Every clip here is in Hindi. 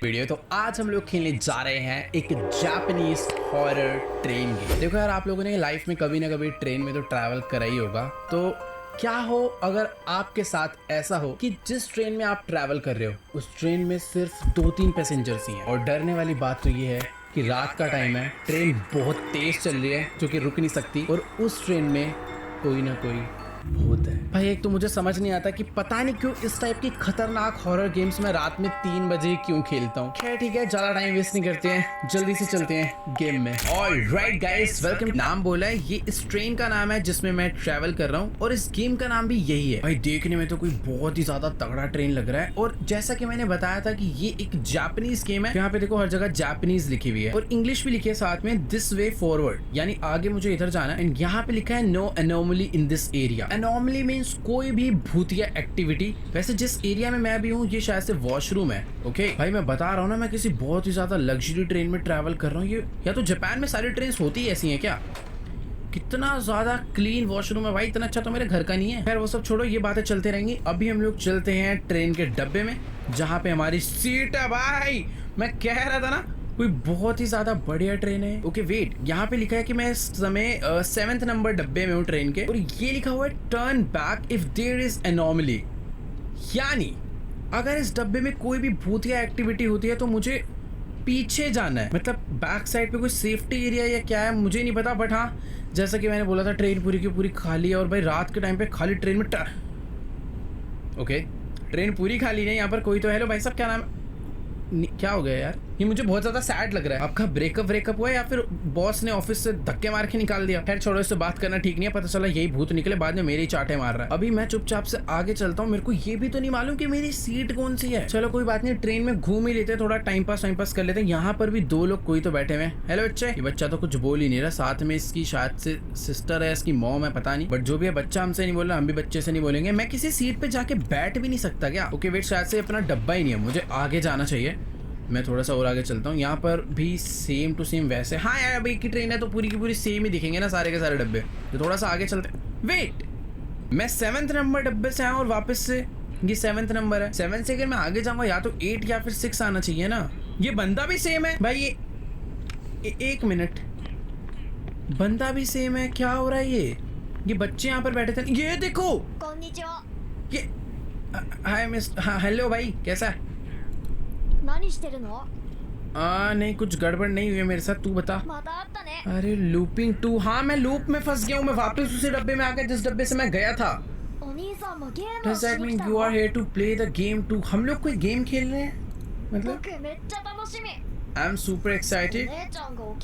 वीडियो। तो आज हम लोग खेलने जा रहे हैं एक जापानीज हॉरर ट्रेन गेम। देखो यार, आप लोगों ने लाइफ में कभी ना कभी ट्रेन में तो ट्रैवल करा ही होगा। तो क्या हो अगर आपके साथ ऐसा हो कि जिस ट्रेन में आप ट्रैवल कर रहे हो उस ट्रेन में सिर्फ 2-3 पैसेंजर्स ही हैं। और डरने वाली बात तो ये है कि रात का टाइम है, ट्रेन बहुत तेज चल रही है जो कि रुक नहीं सकती, और उस ट्रेन में कोई ना कोई भूत है। भाई एक तो मुझे समझ नहीं आता कि पता नहीं क्यों इस टाइप की खतरनाक हॉरर गेम्स में रात में 3 बजे क्यों खेलता हूँ। खैर ठीक है, ज्यादा टाइम वेस्ट नहीं करते हैं, जल्दी से चलते हैं गेम में। Alright guys, welcome. नाम बोला है, ये इस ट्रेन का नाम है जिसमें मैं ट्रैवल कर रहा हूँ, और इस गेम का नाम भी यही है। भाई देखने में तो कोई बहुत ही ज्यादा तगड़ा ट्रेन लग रहा है, और जैसा कि मैंने बताया था कि ये एक जापानीज गेम है। यहाँ पे देखो हर जगह जापानीज लिखी हुई है और इंग्लिश भी लिखी है साथ में, दिस वे फॉरवर्ड, यानी आगे मुझे इधर जाना है। एंड यहाँ पे लिखा है no anomaly in this area. Anomaly means कोई भी भूतिया एक्टिविटी। वैसे जिस एरिया में मैं भी हूँ ये शायद से वॉशरूम है। ओके भाई, मैं बता रहा हूँ ना, मैं किसी बहुत ही ज्यादा लग्जरी ट्रेन में ट्रैवल कर रहा हूँ। ये या तो जापान में सारी ट्रेन होती ऐसी हैं क्या? कितना ज्यादा क्लीन वॉशरूम है भाई, इतना अच्छा तो मेरे घर का नहीं है। खैर वो सब छोड़ो, ये बातें चलते रहेंगी। अभी हम लोग चलते हैं ट्रेन के डब्बे में जहाँ पे हमारी सीट है। भाई मैं कह रहा था ना, कोई बहुत ही ज्यादा बढ़िया ट्रेन है। ओके वेट, यहाँ पे लिखा है कि मैं इस समय 7th नंबर डब्बे में हूँ ट्रेन के, और ये लिखा हुआ है turn back if there is anomaly, यानी अगर इस डब्बे में कोई भी भूतिया एक्टिविटी होती है तो मुझे पीछे जाना है। मतलब बैक साइड पे कोई सेफ्टी एरिया या क्या है मुझे नहीं पता, बट हाँ जैसा कि मैंने बोला था ट्रेन पूरी की पूरी खाली है। और भाई रात के टाइम पे खाली ट्रेन में ओके ट्रेन पूरी खाली नहीं, यहाँ पर कोई तो। हेलो भाई साहब, क्या नाम है? क्या हो गया यार, ये मुझे बहुत ज्यादा सैड लग रहा है। आपका ब्रेकअप हुआ या फिर बॉस ने ऑफिस से धक्के मार के निकाल दिया? खैर छोड़ो, इससे बात करना ठीक नहीं है, पता चला यही भूत निकले, बाद में मेरी चाटे मार रहा है। अभी मैं चुपचाप से आगे चलता हूँ, मेरे को ये भी तो नहीं मालूम कि मेरी सीट कौन सी है। चलो कोई बात नहीं, ट्रेन में घूम ही लेते, थोड़ा टाइम पास कर लेते हैं। यहाँ पर भी 2 लोग कोई तो बैठे हुए हैं। हेलो बच्चे। ये बच्चा तो कुछ बोल ही नहीं रहा, साथ में इसकी शायद से सिस्टर है, इसकी मॉम है, पता नहीं, बट जो भी है बच्चा हमसे नहीं बोल रहा, हम भी बच्चे से नहीं बोलेंगे। मैं किसी सीट पे जाके बैठ भी नहीं सकता क्या? ओके वेट, शायद से अपना डब्बा ही नहीं है, मुझे आगे जाना चाहिए। मैं थोड़ा सा और आगे चलता हूँ। यहाँ पर भी सेम टू सेम वैसे। हाँ यार, अब एक की ट्रेन है तो पूरी की पूरी सेम ही दिखेंगे ना सारे के सारे डब्बे। तो थोड़ा सा आगे चलते। वेट, मैं 7th नंबर डब्बे से आया और वापस से ये 7th नंबर है। 7 से अगर मैं आगे जाऊंगा या तो 8 या फिर 6 आना चाहिए ना। ये बंदा भी सेम है भाई। ये 1 मिनट, बंदा भी सेम है, क्या हो रहा है? ये बच्चे यहाँ पर बैठे थे, ये देखो। ये हाय मिस, हाँ हेलो भाई, कैसा है? नहीं कुछ गड़बड़ नहीं हुई है मेरे साथ, तू बता। अरे लूपिंग 2, हाँ मैं लूप में फंस गया हूँ। मैं वापस उसी डब्बे में आ गया जिस डब्बे से मैं गया था। Does that mean you are here to play the game too? हम लोग कोई गेम खेल रहे हैं मतलब? I'm super excited.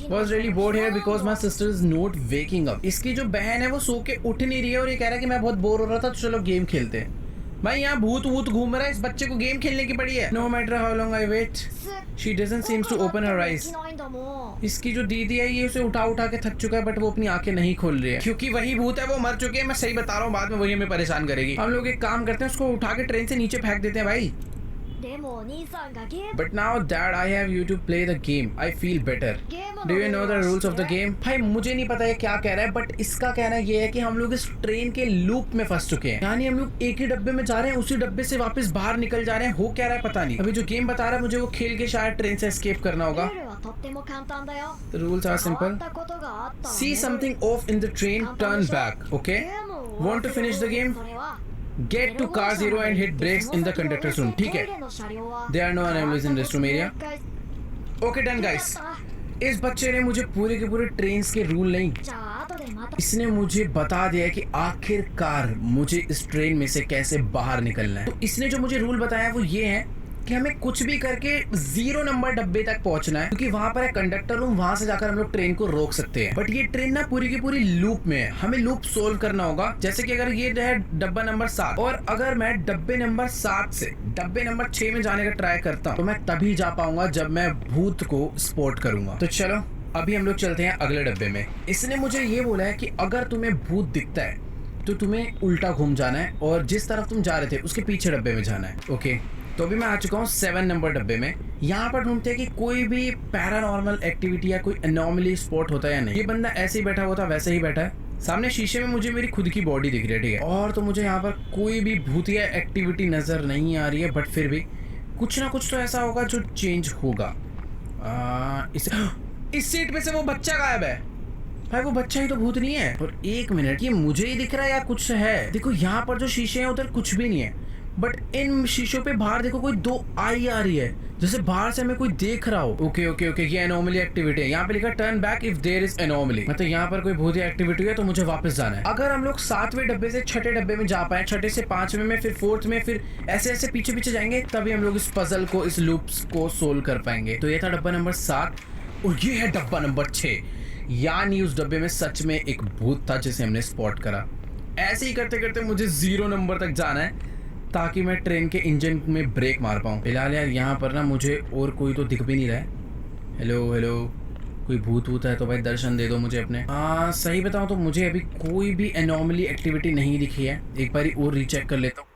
Was really bored here because my sister is not waking up. इसकी जो बहन है वो सो के उठ नहीं रही है और ये कह रहा है कि मैं बहुत बोर हो रहा था तो चलो गेम खेलते हैं। भाई यहाँ भूत घूम रहा है, इस बच्चे को गेम खेलने की पड़ी है। No matter how long I wait, she doesn't seem to open her eyes. इसकी जो दीदी है ये उसे उठा के थक चुका है, बट वो अपनी आंखें नहीं खोल रही है क्योंकि वही भूत है, वो मर चुके हैं। मैं सही बता रहा हूँ, बाद में वही हमें परेशान करेगी। हम लोग एक काम करते हैं, उसको उठा के ट्रेन से नीचे फेंक देते हैं भाई। But now that I have you to play the game, I feel better. Do you know the rules of the game? भाई मुझे नहीं पता ये क्या कह रहा है, बट इसका कहना ये है कि हम लोग इस ट्रेन के लूप में फंस चुके हैं, यानी हम लोग एक ही डब्बे में जा रहे हैं, उसी डब्बे से वापस बाहर निकल जा रहे हैं। हो क्या रहा है पता नहीं। अभी जो गेम बता रहा है मुझे वो खेल के शायद ट्रेन से एस्केप करना होगा। The rules are simple. See something off in the train, turn back. Okay? Want to finish the game? Get to car 0 and hit brakes in the conductor's room. ठीक है? There are no anomalies in this room area. Okay done guys. इस बच्चे ने मुझे पूरे के पूरे ट्रेन के रूल नहीं, इसने मुझे बता दिया है कि आखिरकार मुझे इस ट्रेन में से कैसे बाहर निकलना है। तो इसने जो मुझे रूल बताया वो ये है कि हमें कुछ भी करके 0 नंबर डब्बे तक पहुंचना है, क्योंकि वहां पर है कंडक्टर रूम, वहां से जाकर हम लोग ट्रेन को रोक सकते हैं। बट ये ट्रेन ना पूरी की पूरी लूप में है, हमें लूप सोल्व करना होगा। जैसे कि अगर ये है डब्बा नंबर 7 और अगर मैं डब्बे नंबर 7 से डब्बे नंबर 6 में जाने का ट्राई करता हूँ तो मैं तभी जा पाऊंगा जब मैं भूत को स्पॉट करूंगा। तो चलो अभी हम लोग चलते हैं अगले डब्बे में। इसने मुझे ये बोला है कि अगर तुम्हें भूत दिखता है तो तुम्हें उल्टा घूम जाना है और जिस तरफ तुम जा रहे थे उसके पीछे डब्बे में जाना है। ओके, तो अभी मैं आ चुका हूँ 7 नंबर डब्बे में। यहाँ पर ढूंढते हैं कि कोई भी पैरानॉर्मल एक्टिविटी या कोई एनोमली स्पॉट होता है या नहीं। ये बंदा ऐसे ही बैठा हुआ था, वैसे ही बैठा है। सामने शीशे में मुझे मेरी खुद की बॉडी दिख रही है, ठीक है। और तो मुझे यहाँ पर कोई भी भूतिया एक्टिविटी नजर नहीं आ रही है, बट फिर भी कुछ ना कुछ तो ऐसा होगा जो चेंज होगा। इस सीट पे से वो बच्चा गायब है। भाई वो बच्चा ही तो भूत नहीं है। और एक मिनट, ये मुझे ही दिख रहा है या कुछ है? देखो यहाँ पर जो शीशे हैं उधर कुछ भी नहीं है, बट इन शीशों पे बाहर देखो कोई दो आई आ रही है, जैसे बाहर से हमें कोई देख रहा हो। ओके ओके ओके, ये एनोमली एक्टिविटी है। यहाँ पे लिखा turn back if there is anomaly, मतलब यहाँ पर कोई भूतिया एक्टिविटी है तो मुझे वापस जाना है। अगर हम लोग 7वें डब्बे से 6ठे डब्बे में जा पाए, 6ठे से 5वें में, फिर 4th में, फिर ऐसे ऐसे पीछे पीछे जाएंगे, तभी हम लोग इस पजल को, इस लूप्स को सोल्व कर पाएंगे। तो ये था डब्बा नंबर 7 और ये है डब्बा नंबर 6। यानी उस डब्बे में सच में एक भूत था जिसे हमने स्पॉट करा। ऐसे ही करते करते मुझे 0 नंबर तक जाना है ताकि मैं ट्रेन के इंजन में ब्रेक मार पाऊँ। फिलहाल यार यहाँ पर ना मुझे और कोई तो दिख भी नहीं रहा है। हेलो हेलो, कोई भूत है तो भाई दर्शन दे दो मुझे अपने। हाँ सही बताऊँ तो मुझे अभी कोई भी एनोमली एक्टिविटी नहीं दिखी है। एक बारी और रीचेक कर लेता हूँ।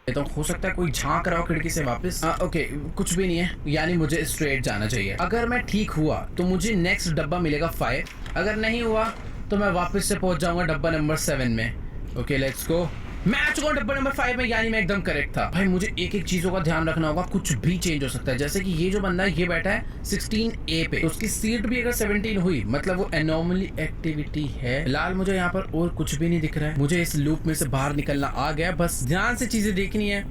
तो हो सकता है कोई झांक रहा हो खिड़की से वापस। ओके, कुछ भी नहीं है, यानी मुझे स्ट्रेट जाना चाहिए। अगर मैं ठीक हुआ तो मुझे नेक्स्ट डब्बा मिलेगा 5, अगर नहीं हुआ तो मैं वापस से पहुंच जाऊंगा डब्बा नंबर 7 में। Okay let's go. मैं आ चुका हूँ डब्बा नंबर 5 में, यानी मैं एकदम करेक्ट था। भाई मुझे एक एक चीजों का ध्यान रखना होगा, कुछ भी चेंज हो सकता है। जैसे कि ये जो बंदा है ये बैठा है 16A पे, तो उसकी सीट भी अगर 17 हुई मतलब वो एनोमली एक्टिविटी है। फिलहाल मुझे यहाँ पर और कुछ भी नहीं दिख रहा है। मुझे इस लूप में से बाहर निकलना आ गया, बस ध्यान से चीजें देखनी है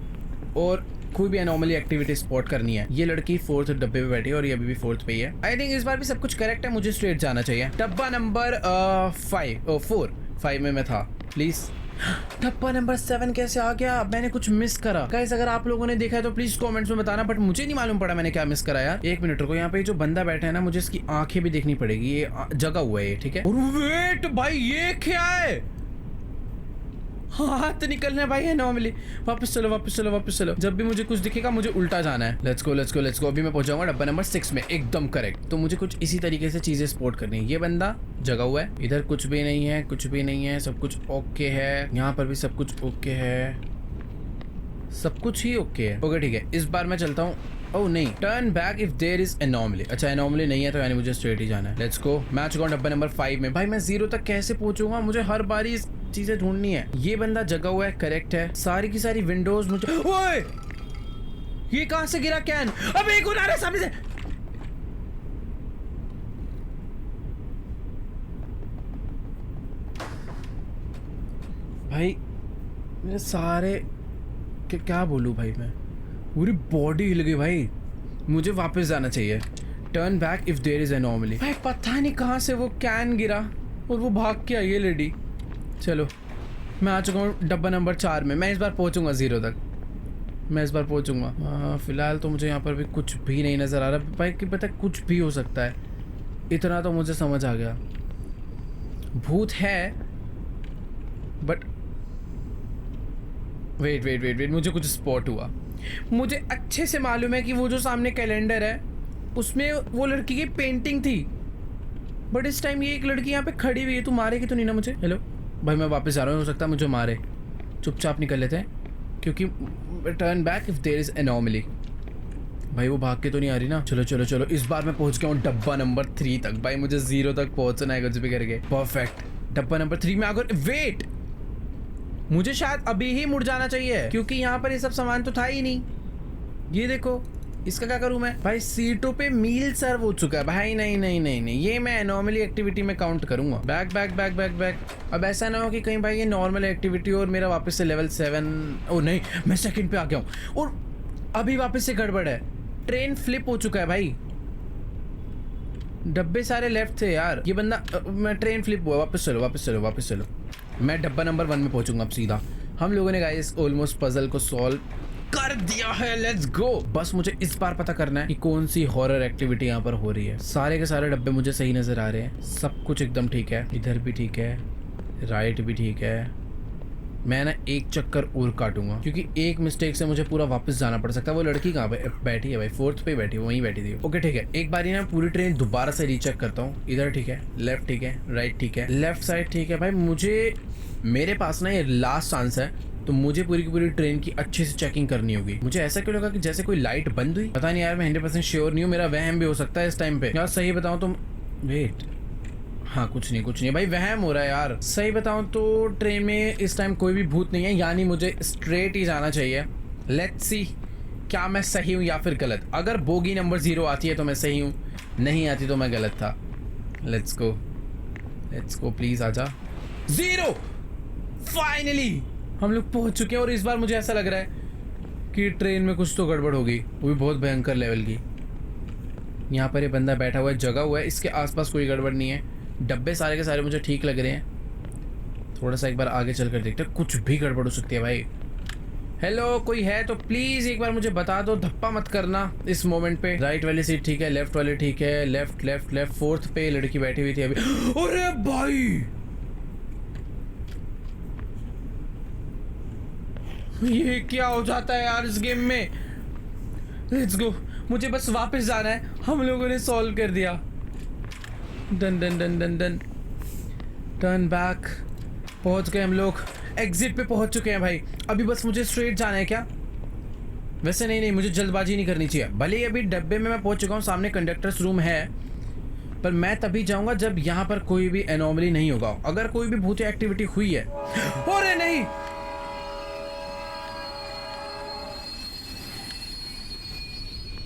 और कोई भी एनोमली एक्टिविटी स्पॉट करनी है। ये लड़की 4th डब्बे पे बैठी है और ये अभी भी 4th पे ही है। आई थिंक इस बार भी सब कुछ करेक्ट है, मुझे स्ट्रेट जाना चाहिए। डब्बा नंबर 5 में मैं था। प्लीज डब्बा नंबर 7 कैसे आ गया? मैंने कुछ मिस करा गाइस। अगर आप लोगों ने देखा है तो प्लीज कमेंट्स में बताना, बट मुझे नहीं मालूम पड़ा मैंने क्या मिस करा यार। एक मिनट रुको, यहाँ पे जो बंदा बैठा है ना, मुझे इसकी आंखें भी देखनी पड़ेगी। ये जगा हुआ है ये, ठीक है। वेट भाई, ये क्या है? हाथ निकलना है भाई एनोमली। वापस चलो वापस चलो वापस चलो। जब भी मुझे कुछ दिखेगा मुझे उल्टा जाना है। Let's go let's go let's go. अभी मैं पहुंचाऊंगा डब्बा नंबर 6 में, एकदम करेक्ट। तो मुझे कुछ इसी तरीके से चीजें स्पॉट करनी है। ये बंदा जगा हुआ है, इधर कुछ भी नहीं है, कुछ भी नहीं है, सब कुछ ओके है। यहाँ पर भी सब कुछ ओके है, सब कुछ ही ओके है। ओके ठीक है, इस बार मैं चलता हूँ। ओह नहीं, turn back if there is anomaly. अच्छा एनोमली नहीं है तो यानी मुझे स्ट्रेट ही जाना है। Let's go. मैं आ चुका हूँ डब्बा नंबर 5 में। भाई मैं 0 तक कैसे पहुंचूंगा? मुझे हर बारी चीजें ढूंढनी है। ये बंदा जगा हुआ है, करेक्ट है। सारी की सारी विंडोज मुझे। ओए ये कहां से गिरा कैन? अबे एक उड़ा रहा है सामने से। भाई मेरे सारे क्या बोलूं भाई, मैं पूरी बॉडी हिल गई भाई। मुझे वापस जाना चाहिए। Turn back if there is anomaly. भाई पता नहीं कहां से वो कैन गिरा और वो भाग के आई है लेडी। चलो मैं आ चुका हूँ डब्बा नंबर 4 में। मैं इस बार पहुंचूंगा 0 तक, मैं इस बार पहुंचूंगा। फिलहाल तो मुझे यहाँ पर भी कुछ भी नहीं नजर आ रहा भाई, कि पता कुछ भी हो सकता है। इतना तो मुझे समझ आ गया, भूत है। But wait wait wait wait, मुझे कुछ स्पॉट हुआ। मुझे अच्छे से मालूम है कि वो जो सामने कैलेंडर है उसमें वो लड़की की पेंटिंग थी, बट इस टाइम ये एक लड़की यहाँ पे खड़ी हुई है। तू मारेगी तो नहीं ना मुझे? हेलो भाई मैं वापस जा रहा हूँ, हो सकता है मुझे मारे। चुपचाप निकल लेते हैं, क्योंकि turn back if there is anomaly. भाई वो भाग के तो नहीं आ रही ना? चलो चलो चलो, इस बार मैं पहुंच गया हूँ डब्बा नंबर 3 तक। भाई मुझे 0 तक पहुंचना है कुछ भी करके। परफेक्ट, डब्बा नंबर 3 में आकर। वेट, मुझे शायद अभी ही मुड़ जाना चाहिए, क्योंकि यहाँ पर ये सब सामान तो था ही नहीं। ये देखो, इसका क्या करूं मैं? भाई सीटों पे मील सर्व हो चुका है भाई। नहीं नहीं नहीं नहीं, ये मैं एनोमली एक्टिविटी में काउंट करूंगा। Back back back back back. अब ऐसा ना हो कि कहीं भाई ये नॉर्मल एक्टिविटी और मेरा वापस से लेवल 7। ओ नहीं, मैं सेकंड पे आ गया हूँ और अभी वापस से गड़बड़ है। ट्रेन फ्लिप हो चुका है भाई, डब्बे सारे लेफ्ट थे यार। ये बंदा मैं ट्रेन फ्लिप हुआ। वापस चलो वापस चलो वापस चलो। मैं डब्बा नंबर 1 में पहुंचूंगा अब सीधा। हम लोगों ने गाइस ऑलमोस्ट पजल को सॉल्व कर दिया है। लेट्स गो। बस मुझे इस बार पता करना है कि कौन सी हॉरर एक्टिविटी यहाँ पर हो रही है। सारे के सारे डब्बे मुझे सही नजर आ रहे हैं, सब कुछ एकदम ठीक है। इधर भी ठीक है, राइट भी ठीक है। मैं ना एक चक्कर और काटूंगा, क्योंकि एक मिस्टेक से मुझे पूरा वापस जाना पड़ सकता है। वो लड़की कहाँ पे बैठी है भाई? 4th पे बैठी है, वहीं बैठी थी। ओके ठीक है, एक बारी ना पूरी ट्रेन दोबारा से रीचेक करता हूँ। इधर ठीक है, लेफ्ट ठीक है, राइट ठीक है, लेफ्ट साइड ठीक है। भाई मुझे, मेरे पास ना ये लास्ट चांस है, तो मुझे पूरी की पूरी ट्रेन की अच्छे से चेकिंग करनी होगी। मुझे ऐसा क्यों लगा कि जैसे कोई लाइट बंद हुई? पता नहीं यार, मैं 100% श्योर नहीं हूँ। मेरा वहम भी हो सकता है इस टाइम पे यार। सही बताऊँ तो वेट, हाँ कुछ नहीं भाई, वहम हो रहा है यार। सही बताऊं तो ट्रेन में इस टाइम कोई भी भूत नहीं है, यानी मुझे स्ट्रेट ही जाना चाहिए। लेट्स सी क्या मैं सही हूँ या फिर गलत। अगर बोगी नंबर 0 आती है तो मैं सही हूँ, नहीं आती तो मैं गलत था। लेट्स गो प्लीज आजा। 0 फाइनली हम लोग पहुंच चुके हैं। और इस बार मुझे ऐसा लग रहा है कि ट्रेन में कुछ तो गड़बड़ होगी, वो भी बहुत भयंकर लेवल की। यहाँ पर ये बंदा बैठा हुआ है, जगा हुआ है, इसके आसपास कोई गड़बड़ नहीं है। डब्बे सारे के सारे मुझे ठीक लग रहे हैं। थोड़ा सा एक बार आगे चल कर देखते हैं, कुछ भी गड़बड़ हो सकती है भाई। हेलो, कोई है तो प्लीज एक बार मुझे बता दो, धप्पा मत करना इस मोमेंट पे। राइट वाली सीट ठीक है, लेफ्ट वाली ठीक है। लेफ्ट लेफ्ट लेफ्ट, 4th पे लड़की बैठी हुई थी अभी। अरे भाई ये क्या हो जाता है यार इस गेम में। लेट्स गो, मुझे बस वापस जाना है। हम लोगों ने सॉल्व कर दिया। Done done done done done, turn back. पहुंच गए हम लोग, एग्जिट पे पहुंच चुके हैं भाई। अभी बस मुझे स्ट्रेट जाना है क्या? वैसे नहीं, मुझे जल्दबाजी नहीं करनी चाहिए। भले ही अभी डब्बे में मैं पहुंच चुका हूँ, सामने कंडक्टर्स रूम है, पर मैं तभी जाऊंगा जब यहाँ पर कोई भी एनोमली नहीं होगा। अगर कोई भी भूतिया एक्टिविटी हुई है। अरे नहीं,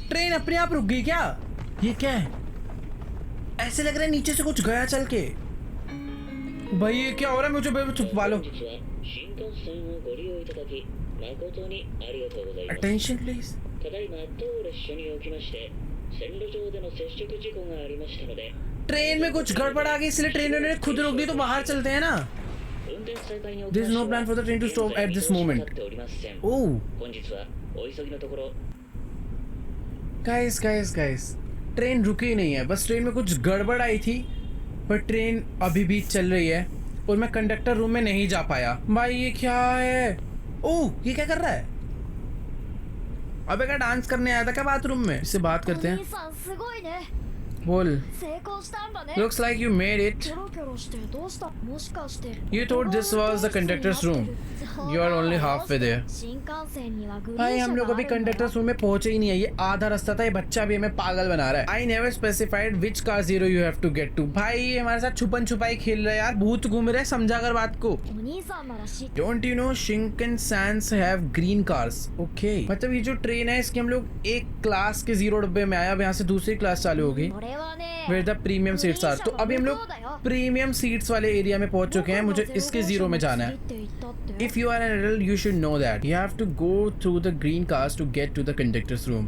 ट्रेन अपने आप रुक गई क्या? ये क्या है? ऐसे लग रहा है नीचे से कुछ गया चल के। भाई ये क्या हो रहा है? मुझे छुपा लो। Attention please. ट्रेन में कुछ गड़बड़ आ गई, इसलिए ट्रेन ने खुद रोक दी। तो बाहर चलते हैं ना। There is no plan for the train to stop at this moment. Oh. Guys train रुकी नहीं है, बस ट्रेन में कुछ गड़बड़ आई थी, पर ट्रेन अभी भी चल रही है और मैं कंडक्टर रूम में नहीं जा पाया। भाई ये क्या है? ओह, ये क्या कर रहा है? अबे क्या डांस करने आया था क्या बाथरूम में? इससे बात करते हैं। बोल। Looks like you made it. You thought this was the conductor's room. You are only halfway there. भाई हम लोग अभी कंडक्टर्स रूम में पहुंचे ही नहीं है, ये आधा रास्ता था। ये बच्चा भी हमें पागल बना रहा है। I never specified which car 0 you have to get to. भाई ये हमारे साथ छुपन छुपाई खेल रहा है यार, भूत घूम रहे, समझा कर बात को। Don't you know Shinkansen have green cars? Okay. मतलब ये जो ट्रेन है इसकी हम लोग एक क्लास के 0 डब्बे में आया, अब यहाँ से दूसरी क्लास चालू होगी। Where the premium seats are. तो अभी हम लोग प्रीमियम सीट्स वाले एरिया में पहुंच चुके हैं। मुझे इसके 0 में जाना है। If you are an adult, you should know that. You have to go through the green cars to get to the conductor's room.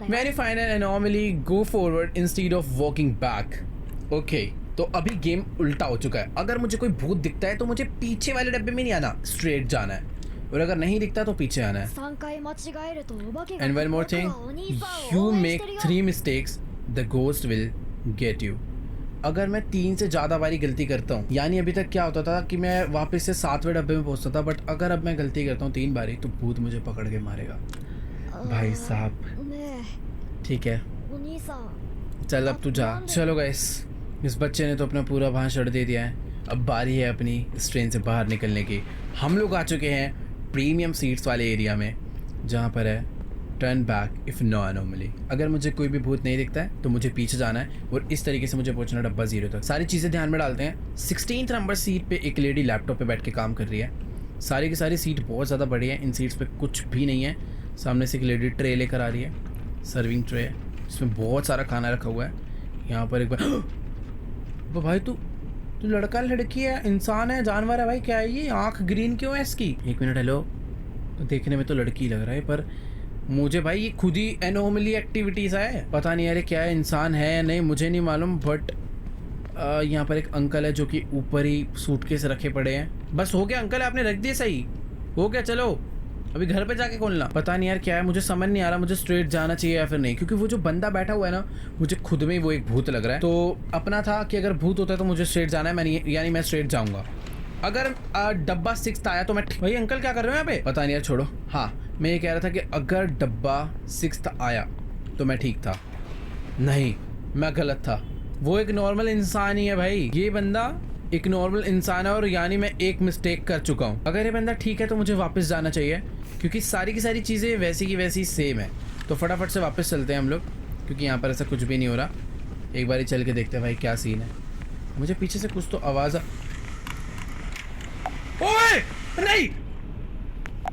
When you find an anomaly, go forward instead of walking back. Okay. तो अभी गेम उल्टा हो चुका है। अगर मुझे कोई भूत दिखता है तो मुझे पीछे वाले डब्बे में नहीं आना, स्ट्रेट जाना है, और अगर नहीं दिखता तो पीछे आना है। And one more thing, you make 3 mistakes, the ghost will get you. अगर मैं 3 से ज़्यादा बारी गलती करता हूँ, यानी अभी तक क्या होता था कि मैं वापस से 7वें डब्बे में पहुँचता था, बट अगर अब मैं गलती करता हूँ 3 बारी तो भूत मुझे पकड़ के मारेगा। भाई साहब ठीक है, चल अब तू जा। चलो गाइस, इस बच्चे ने तो अपना पूरा भाषण दे दिया है, अब बारी है अपनी इस ट्रेन से बाहर निकलने की। हम लोग आ चुके हैं प्रीमियम सीट्स वाले एरिया में, जहाँ पर है turn back if no anomaly. अगर मुझे कोई भी भूत नहीं दिखता है तो मुझे पीछे जाना है और इस तरीके से मुझे पहुँचना डब्बा 0 तक। सारी चीज़ें ध्यान में डालते हैं। 16th नंबर सीट पे एक लेडी लैपटॉप पे बैठ के काम कर रही है। सारी की सारी सीट बहुत ज़्यादा बड़ी है, इन सीट्स पे कुछ भी नहीं है। सामने से एक लेडी ट्रे लेकर आ रही है, सर्विंग ट्रे है, इसमें बहुत सारा खाना रखा हुआ है। यहाँ पर एक बार भाई तू लड़का लड़की है, इंसान है, जानवर है भाई, क्या है ये? आँख ग्रीन क्यों है इसकी? 1 मिनट, हेलो। तो देखने में तो लड़की लग रहा है, पर मुझे भाई ये खुद ही एनोमली एक्टिविटीज़ है। पता नहीं यार क्या है, इंसान है या नहीं मुझे नहीं मालूम। बट यहाँ पर एक अंकल है जो कि ऊपर ही सूटकेस रखे पड़े हैं। बस हो गया अंकल, आपने रख दिए, सही हो गया। चलो अभी घर पे जाके खोलना। पता नहीं यार क्या है, मुझे समझ नहीं आ रहा मुझे स्ट्रेट जाना चाहिए या फिर नहीं, क्योंकि वो जो बंदा बैठा हुआ है ना, मुझे खुद में ही वो एक भूत लग रहा है। तो अपना था कि अगर भूत होता है तो मुझे स्ट्रेट जाना है, यानी मैं स्ट्रेट जाऊंगा। अगर डब्बा 6 आया तो मैं भाई अंकल क्या कर रहे हो यहाँ पे? पता नहीं यार, छोड़ो। हाँ, मैं ये कह रहा था कि अगर डब्बा 6 आया तो मैं ठीक था। नहीं, मैं गलत था। वो एक नॉर्मल इंसान ही है भाई, ये बंदा एक नॉर्मल इंसान है, और यानी मैं एक मिस्टेक कर चुका हूँ। अगर ये बंदा ठीक है तो मुझे वापस जाना चाहिए, क्योंकि सारी की सारी चीज़ें वैसी की वैसी सेम है। तो फटाफट से वापस चलते हैं हम लोग। क्योंकि यहाँ पर ऐसा कुछ भी नहीं हो रहा। एक बार ही चल के देखते हैं भाई क्या सीन है। मुझे पीछे से कुछ तो आवाज़ ओए नहीं